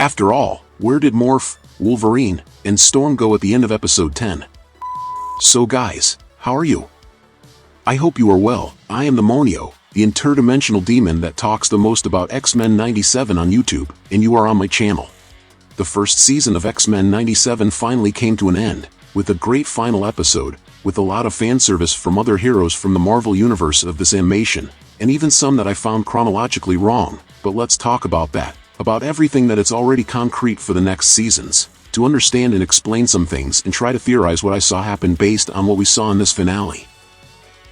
After all, where did Morph, Wolverine, and Storm go at the end of episode 10? So guys, how are you? I hope you are well. I am the Monio, the interdimensional demon that talks the most about X-Men 97 on YouTube, and you are on my channel. The first season of X-Men 97 finally came to an end, with a great final episode, with a lot of fan service from other heroes from the Marvel universe of this animation, and even some that I found chronologically wrong, but let's talk about that. About everything that it's already concrete for the next seasons, to understand and explain some things and try to theorize what I saw happen based on what we saw in this finale.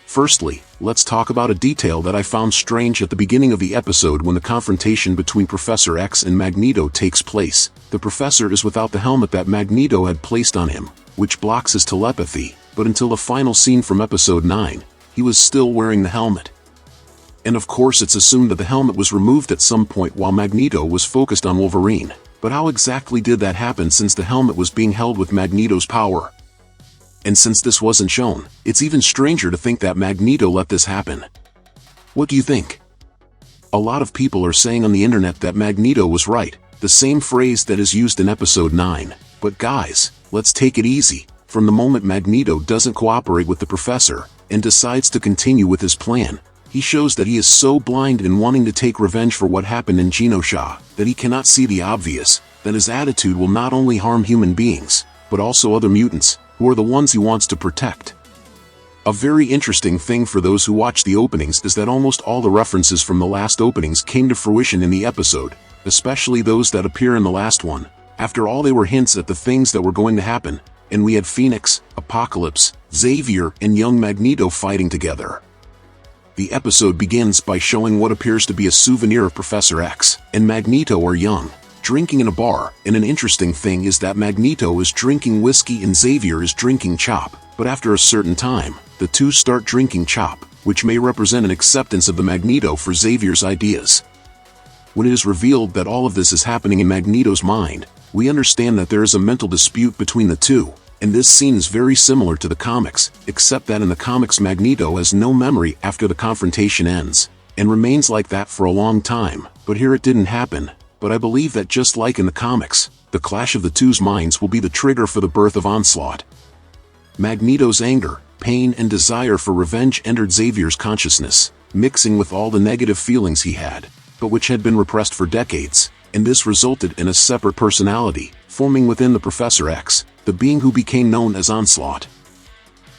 Firstly, let's talk about a detail that I found strange at the beginning of the episode when the confrontation between Professor X and Magneto takes place. The Professor is without the helmet that Magneto had placed on him, which blocks his telepathy, but until the final scene from episode 9, he was still wearing the helmet. And of course it's assumed that the helmet was removed at some point while Magneto was focused on Wolverine. But how exactly did that happen since the helmet was being held with Magneto's power? And since this wasn't shown, it's even stranger to think that Magneto let this happen. What do you think? A lot of people are saying on the internet that Magneto was right, the same phrase that is used in episode 9. But guys, let's take it easy. From the moment Magneto doesn't cooperate with the Professor, and decides to continue with his plan, he shows that he is so blind in wanting to take revenge for what happened in Genosha, that he cannot see the obvious, that his attitude will not only harm human beings, but also other mutants, who are the ones he wants to protect. A very interesting thing for those who watch the openings is that almost all the references from the last openings came to fruition in the episode, especially those that appear in the last one. After all, they were hints at the things that were going to happen, and we had Phoenix, Apocalypse, Xavier, and young Magneto fighting together. The episode begins by showing what appears to be a souvenir of Professor X and Magneto are young, drinking in a bar, and an interesting thing is that Magneto is drinking whiskey and Xavier is drinking chop, but after a certain time, the two start drinking chop, which may represent an acceptance of the Magneto for Xavier's ideas. When it is revealed that all of this is happening in Magneto's mind, we understand that there is a mental dispute between the two. And this scene is very similar to the comics, except that in the comics Magneto has no memory after the confrontation ends, and remains like that for a long time, but here it didn't happen. But I believe that just like in the comics, the clash of the two's minds will be the trigger for the birth of Onslaught. Magneto's anger, pain and desire for revenge entered Xavier's consciousness, mixing with all the negative feelings he had, but which had been repressed for decades, and this resulted in a separate personality, forming within the Professor X, the being who became known as Onslaught.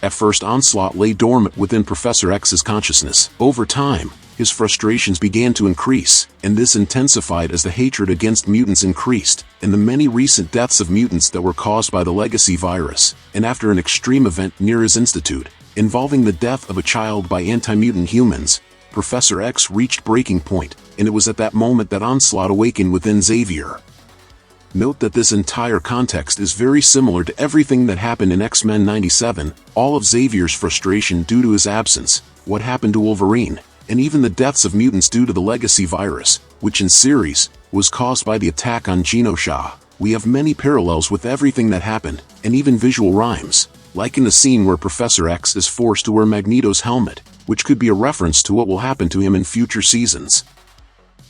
At first Onslaught lay dormant within Professor X's consciousness. Over time, his frustrations began to increase, and this intensified as the hatred against mutants increased, and the many recent deaths of mutants that were caused by the legacy virus, and after an extreme event near his institute, involving the death of a child by anti-mutant humans, Professor X reached breaking point, and it was at that moment that Onslaught awakened within Xavier. Note that this entire context is very similar to everything that happened in X-Men 97, all of Xavier's frustration due to his absence, what happened to Wolverine, and even the deaths of mutants due to the legacy virus, which in series, was caused by the attack on Genosha. We have many parallels with everything that happened, and even visual rhymes, like in the scene where Professor X is forced to wear Magneto's helmet, which could be a reference to what will happen to him in future seasons.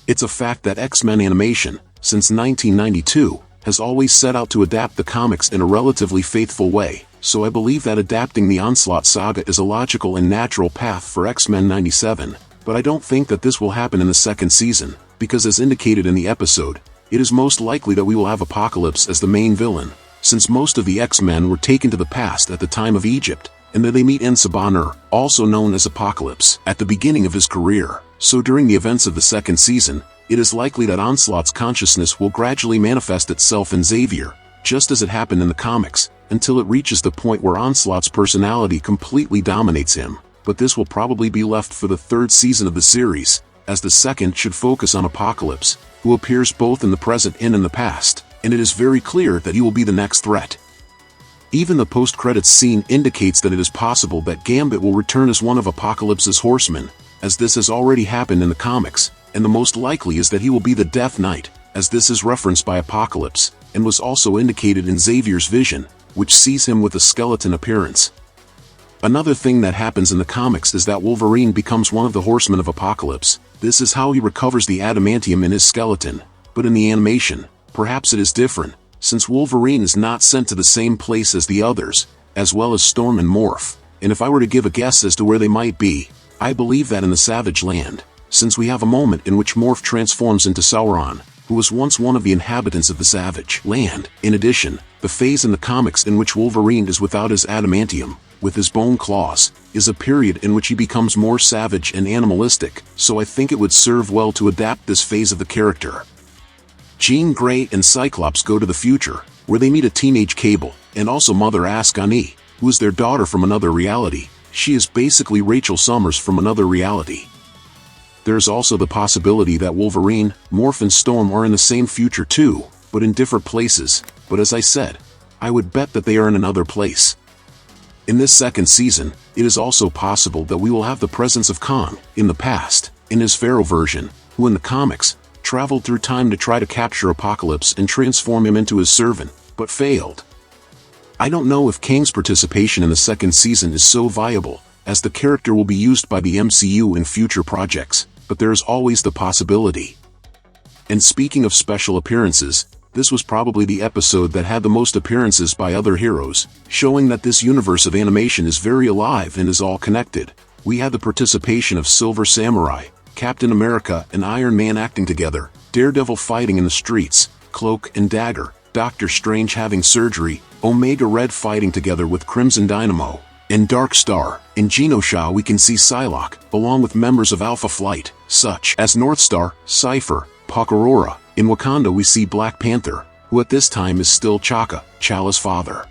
It's a fact that X-Men animation, since 1992, has always set out to adapt the comics in a relatively faithful way, so I believe that adapting the Onslaught saga is a logical and natural path for X-Men 97, but I don't think that this will happen in the second season, because as indicated in the episode, it is most likely that we will have Apocalypse as the main villain, since most of the X-Men were taken to the past at the time of Egypt, and that they meet Ensabanur, also known as Apocalypse, at the beginning of his career, so during the events of the second season, it is likely that Onslaught's consciousness will gradually manifest itself in Xavier, just as it happened in the comics, until it reaches the point where Onslaught's personality completely dominates him, but this will probably be left for the third season of the series, as the second should focus on Apocalypse, who appears both in the present and in the past, and it is very clear that he will be the next threat. Even the post-credits scene indicates that it is possible that Gambit will return as one of Apocalypse's horsemen, as this has already happened in the comics, and the most likely is that he will be the Death Knight, as this is referenced by Apocalypse, and was also indicated in Xavier's vision, which sees him with a skeleton appearance. Another thing that happens in the comics is that Wolverine becomes one of the Horsemen of Apocalypse. This is how he recovers the adamantium in his skeleton, but in the animation, perhaps it is different, since Wolverine is not sent to the same place as the others, as well as Storm and Morph, and if I were to give a guess as to where they might be, I believe that in the Savage Land, since we have a moment in which Morph transforms into Sauron, who was once one of the inhabitants of the Savage Land. In addition, the phase in the comics in which Wolverine is without his adamantium, with his bone claws, is a period in which he becomes more savage and animalistic, so I think it would serve well to adapt this phase of the character. Jean Grey and Cyclops go to the future, where they meet a teenage Cable, and also Mother Ascani, who is their daughter from another reality. She is basically Rachel Summers from another reality. There's also the possibility that Wolverine, Morph and Storm are in the same future too, but in different places, but as I said, I would bet that they are in another place. In this second season, it is also possible that we will have the presence of Kang, in the past, in his Pharaoh version, who in the comics, traveled through time to try to capture Apocalypse and transform him into his servant, but failed. I don't know if Kang's participation in the second season is so viable, as the character will be used by the MCU in future projects, but there is always the possibility. And speaking of special appearances, this was probably the episode that had the most appearances by other heroes, showing that this universe of animation is very alive and is all connected. We had the participation of Silver Samurai, Captain America and Iron Man acting together, Daredevil fighting in the streets, Cloak and Dagger, Doctor Strange having surgery, Omega Red fighting together with Crimson Dynamo, and Dark Star. In Genosha we can see Psylocke, along with members of Alpha Flight, such as Northstar, Cypher, Puck Aurora. In Wakanda we see Black Panther, who at this time is still T'Challa's father.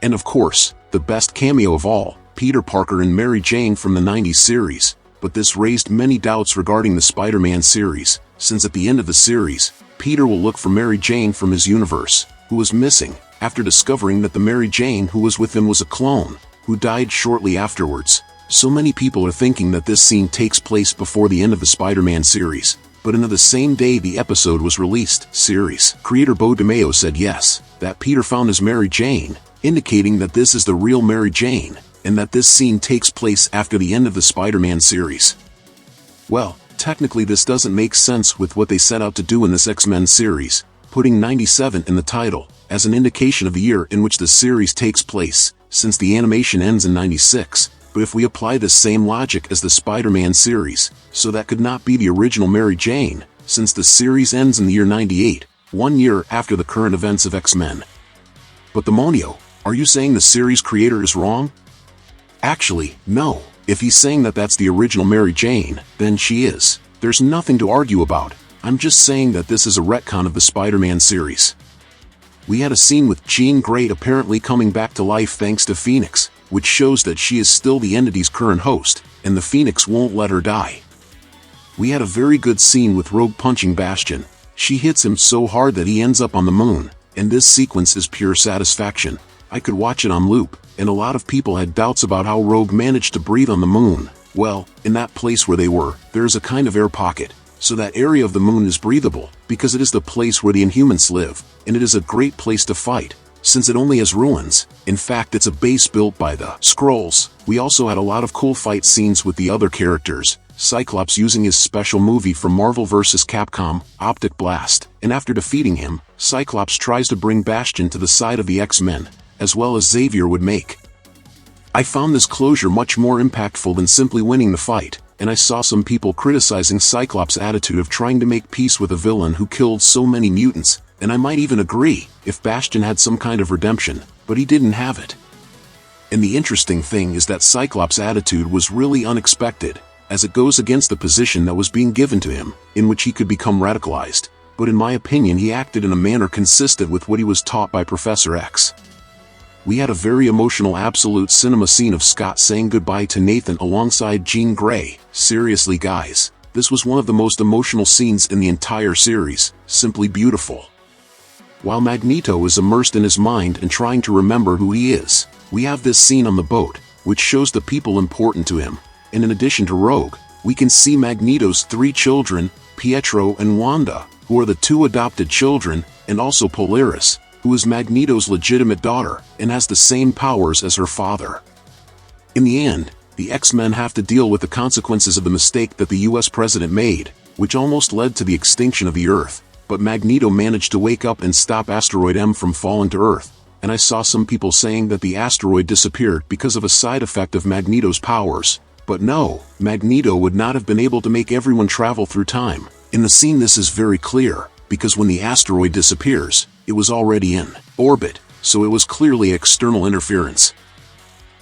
And of course, the best cameo of all, Peter Parker and Mary Jane from the 90s series, but this raised many doubts regarding the Spider-Man series, since at the end of the series, Peter will look for Mary Jane from his universe, who was missing, after discovering that the Mary Jane who was with him was a clone, who died shortly afterwards. So many people are thinking that this scene takes place before the end of the Spider-Man series, but in the same day the episode was released, series creator Bo DeMeo said yes, that Peter found his Mary Jane, indicating that this is the real Mary Jane, and that this scene takes place after the end of the Spider-Man series. Well, technically this doesn't make sense with what they set out to do in this X-Men series, putting 97 in the title, as an indication of the year in which the series takes place, since the animation ends in 96, but if we apply this same logic as the Spider-Man series, so that could not be the original Mary Jane, since the series ends in the year 98, 1 year after the current events of X-Men. But the Monio, are you saying the series creator is wrong? Actually, no. If he's saying that that's the original Mary Jane, then she is. There's nothing to argue about. I'm just saying that this is a retcon of the Spider-Man series. We had a scene with Jean Grey apparently coming back to life thanks to Phoenix, which shows that she is still the entity's current host, and the Phoenix won't let her die. We had a very good scene with Rogue punching Bastion. She hits him so hard that he ends up on the moon, and this sequence is pure satisfaction. I could watch it on loop, and a lot of people had doubts about how Rogue managed to breathe on the moon. Well, in that place where they were, there is a kind of air pocket, so that area of the moon is breathable, because it is the place where the Inhumans live, and it is a great place to fight, since it only has ruins. In fact, it's a base built by the Skrulls. We also had a lot of cool fight scenes with the other characters, Cyclops using his special movie from Marvel vs. Capcom, Optic Blast, and after defeating him, Cyclops tries to bring Bastion to the side of the X-Men, as well as Xavier would make. I found this closure much more impactful than simply winning the fight, and I saw some people criticizing Cyclops' attitude of trying to make peace with a villain who killed so many mutants, and I might even agree, if Bastion had some kind of redemption, but he didn't have it. And the interesting thing is that Cyclops' attitude was really unexpected, as it goes against the position that was being given to him, in which he could become radicalized, but in my opinion he acted in a manner consistent with what he was taught by Professor X. We had a very emotional absolute cinema scene of Scott saying goodbye to Nathan alongside Jean Grey. Seriously guys, this was one of the most emotional scenes in the entire series, simply beautiful. While Magneto is immersed in his mind and trying to remember who he is, we have this scene on the boat, which shows the people important to him, and in addition to Rogue, we can see Magneto's 3 children, Pietro and Wanda, who are the 2 adopted children, and also Polaris, who is Magneto's legitimate daughter, and has the same powers as her father. In the end, the X-Men have to deal with the consequences of the mistake that the US president made, which almost led to the extinction of the Earth, but Magneto managed to wake up and stop Asteroid M from falling to Earth, and I saw some people saying that the asteroid disappeared because of a side effect of Magneto's powers. But no, Magneto would not have been able to make everyone travel through time. In the scene this is very clear, because when the asteroid disappears, it was already in orbit, so it was clearly external interference.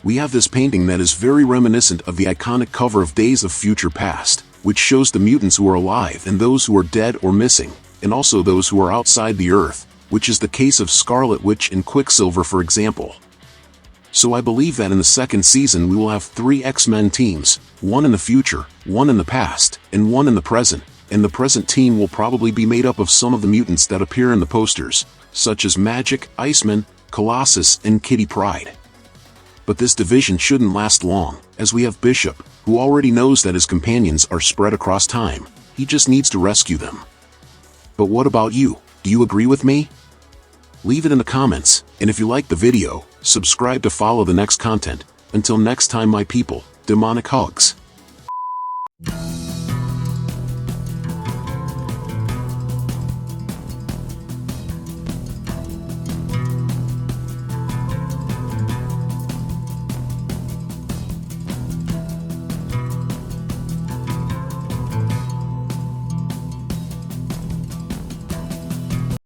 We have this painting that is very reminiscent of the iconic cover of Days of Future Past, which shows the mutants who are alive and those who are dead or missing, and also those who are outside the Earth, which is the case of Scarlet Witch and Quicksilver for example. So I believe that in the second season we will have 3 X-Men teams, one in the future, one in the past, and one in the present, and the present team will probably be made up of some of the mutants that appear in the posters, such as Magic, Iceman, Colossus, and Kitty Pryde. But this division shouldn't last long, as we have Bishop, who already knows that his companions are spread across time. He just needs to rescue them. But what about you? Do you agree with me? Leave it in the comments, and if you liked the video, subscribe to follow the next content. Until next time my people, demonic hugs.